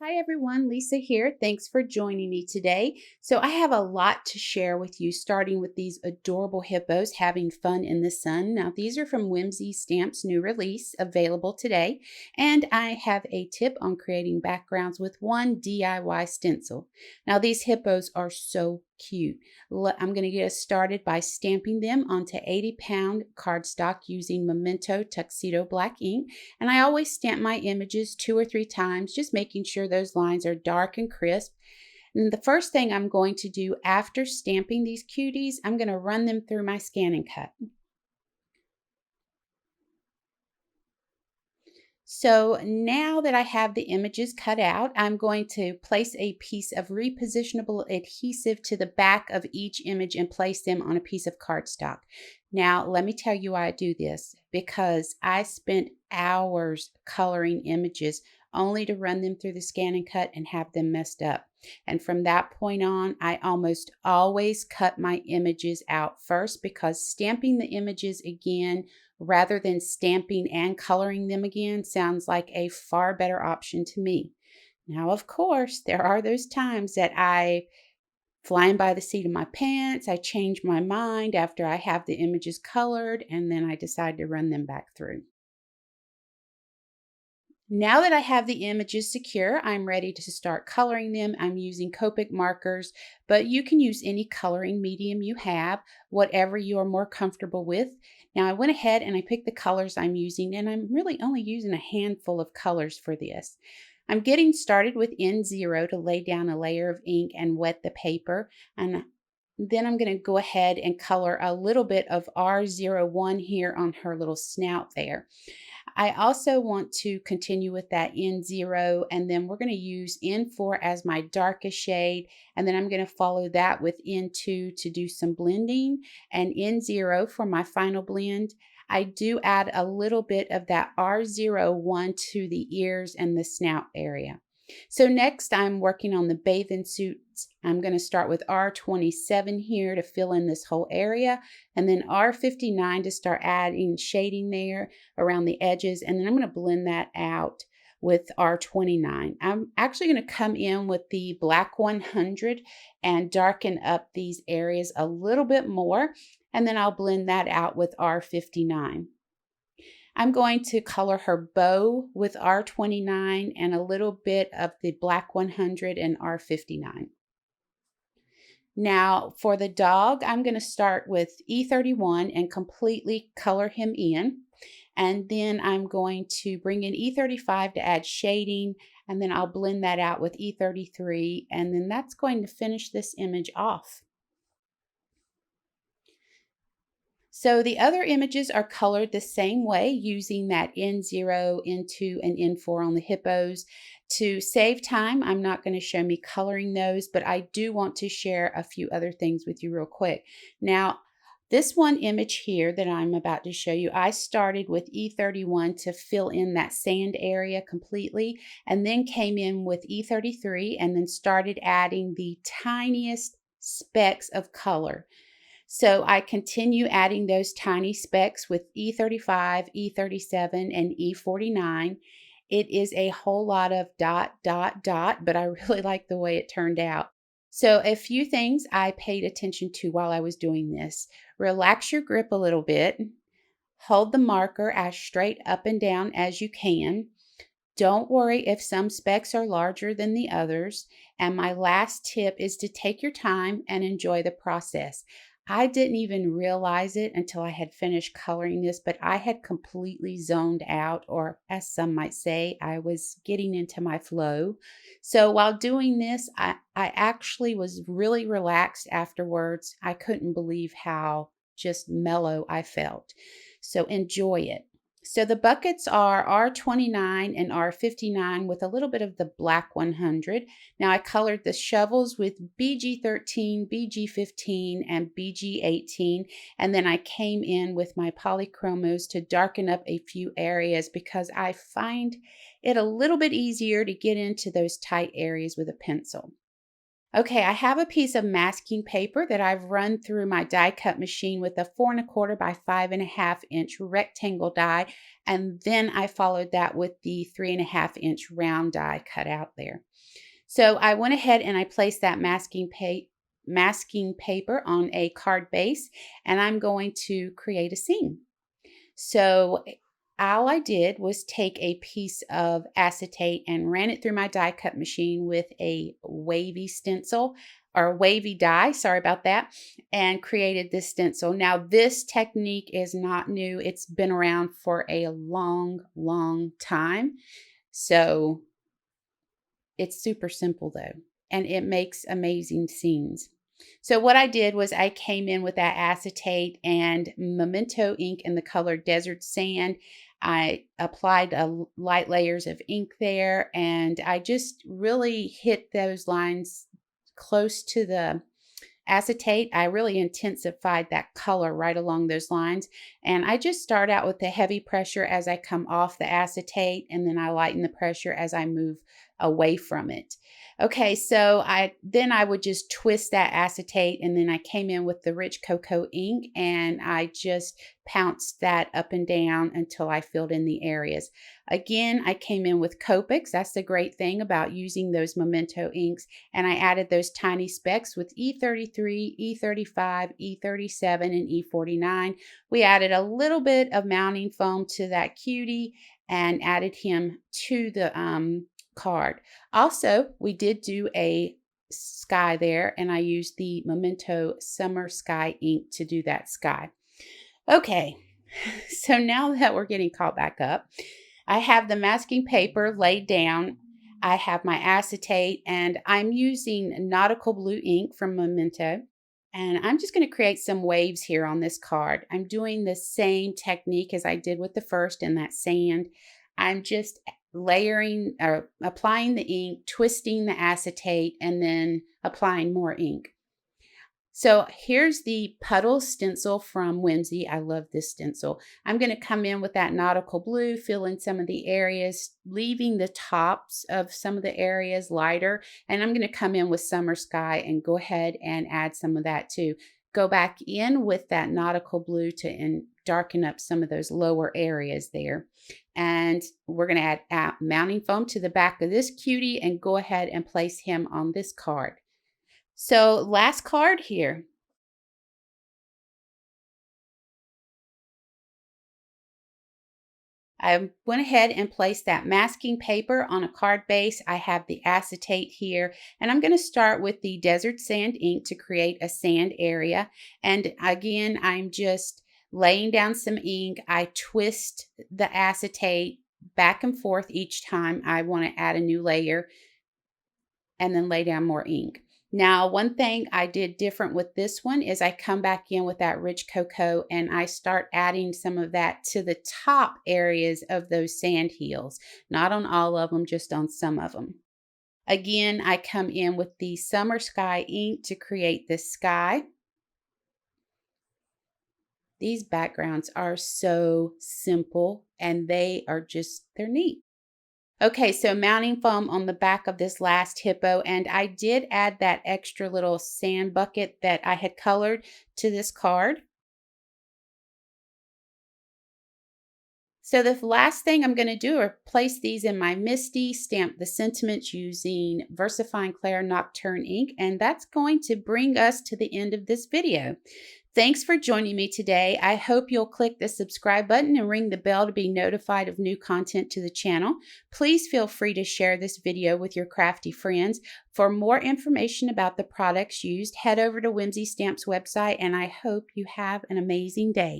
Hi everyone, Lisa here. Thanks for joining me today. So, I have a lot to share with you, starting with these adorable hippos having fun in the sun. Now, these are from Whimsy Stamp's new release, available today. And I have a tip on creating backgrounds with one DIY stencil. Now, these hippos are so cute. I'm going to get us started by stamping them onto 80-pound cardstock using Memento Tuxedo Black ink. And I always stamp my images 2 or 3 times, just making sure those lines are dark and crisp. And the first thing I'm going to do after stamping these cuties, I'm going to run them through my scan and cut. So now that I have the images cut out, I'm going to place a piece of repositionable adhesive to the back of each image and place them on a piece of cardstock. Now, let me tell you why I do this, because I spent hours coloring images only to run them through the scan and cut and have them messed up. And from that point on, I almost always cut my images out first, because stamping the images again rather than stamping and coloring them again sounds like a far better option to me. Now, of course, there are those times that I flying by the seat of my pants, I change my mind after I have the images colored, and then I decide to run them back through. Now that I have the images secure, I'm ready to start coloring them. I'm using Copic markers, but you can use any coloring medium you have, whatever you are more comfortable with. Now I went ahead and I picked the colors I'm using, and I'm really only using a handful of colors for this. I'm getting started with N0 to lay down a layer of ink and wet the paper. And then I'm going to go ahead and color a little bit of R01 here on her little snout there. I also want to continue with that N0, and then we're going to use N4 as my darkest shade, and then I'm going to follow that with N2 to do some blending, and N0 for my final blend. I do add a little bit of that R01 to the ears and the snout area. So next I'm working on the bathing suits. I'm going to start with R27 here to fill in this whole area, and then R59 to start adding shading there around the edges, and then I'm going to blend that out with R29. I'm actually going to come in with the black 100 and darken up these areas a little bit more, and then I'll blend that out with R59. I'm going to color her bow with R29 and a little bit of the black 100 and R59. Now for the dog, I'm going to start with E31 and completely color him in. And then I'm going to bring in E35 to add shading, and then I'll blend that out with E33, and then that's going to finish this image off. So the other images are colored the same way, using that N0, N2, and N4 on the hippos. To save time, I'm not going to show me coloring those, but I do want to share a few other things with you real quick. Now, this one image here that I'm about to show you, I started with E31 to fill in that sand area completely, and then came in with E33 and then started adding the tiniest specks of color. So I continue adding those tiny specks with E35, E37, and E49. It is a whole lot of dot, dot, dot, but I really like the way it turned out. So a few things I paid attention to while I was doing this. Relax your grip a little bit. Hold the marker as straight up and down as you can. Don't worry if some specks are larger than the others. And my last tip is to take your time and enjoy the process. I didn't even realize it until I had finished coloring this, but I had completely zoned out, or as some might say, I was getting into my flow. So while doing this, I actually was really relaxed afterwards. I couldn't believe how just mellow I felt. So enjoy it. So the buckets are R29 and R59 with a little bit of the black 100. Now I colored the shovels with BG13, BG15, and BG18, and then I came in with my polychromos to darken up a few areas, because I find it a little bit easier to get into those tight areas with a pencil. Okay, I have a piece of masking paper that I've run through my die cut machine with a 4¼ by 5½ inch rectangle die, and then I followed that with the 3½ inch round die cut out there. So I went ahead and I placed that masking paper on a card base, and I'm going to create a scene. So all I did was take a piece of acetate and ran it through my die cut machine with a wavy stencil or wavy die, sorry about that, and created this stencil. Now, this technique is not new. It's been around for a long, long time. So it's super simple though, and it makes amazing scenes. So what I did was I came in with that acetate and Memento ink in the color Desert Sand. I applied light layers of ink there, and I just really hit those lines close to the acetate. I really intensified that color right along those lines. And I just start out with the heavy pressure as I come off the acetate, and then I lighten the pressure as I move away from it. Okay, so I would just twist that acetate, and then I came in with the rich cocoa ink and I just pounced that up and down until I filled in the areas. Again, I came in with Copics. That's the great thing about using those Memento inks. And I added those tiny specks with E33, E35, E37, and E49. We added a little bit of mounting foam to that cutie and added him to the card. Also, we did do a sky there, and I used the Memento Summer Sky ink to do that sky. Okay, so now that we're getting caught back up, I have the masking paper laid down. I have my acetate, and I'm using nautical blue ink from Memento. And I'm just going to create some waves here on this card. I'm doing the same technique as I did with the first in that sand. I'm just layering or applying the ink, twisting the acetate, and then applying more ink. So here's the puddle stencil from Whimsy. I love this stencil. I'm going to come in with that nautical blue, fill in some of the areas, leaving the tops of some of the areas lighter. And I'm going to come in with summer sky and go ahead and add some of that too. Go back in with that nautical blue to darken up some of those lower areas there. And we're going to add mounting foam to the back of this cutie and go ahead and place him on this card. So last card here. I went ahead and placed that masking paper on a card base. I have the acetate here, and I'm going to start with the desert sand ink to create a sand area. And again, I'm just laying down some ink. I twist the acetate back and forth each time I want to add a new layer, and then lay down more ink. Now, one thing I did different with this one is I come back in with that rich cocoa and I start adding some of that to the top areas of those sand hills. Not on all of them, just on some of them. Again, I come in with the summer sky ink to create this sky. These backgrounds are so simple and they're neat. Okay, so mounting foam on the back of this last hippo, and I did add that extra little sand bucket that I had colored to this card. So the last thing I'm going to do are place these in my Misty, stamp the sentiments using VersaFine Clair Nocturne ink, and that's going to bring us to the end of this video. Thanks for joining me today. I hope you'll click the subscribe button and ring the bell to be notified of new content to the channel. Please feel free to share this video with your crafty friends. For more information about the products used, head over to Whimsy Stamps website, and I hope you have an amazing day.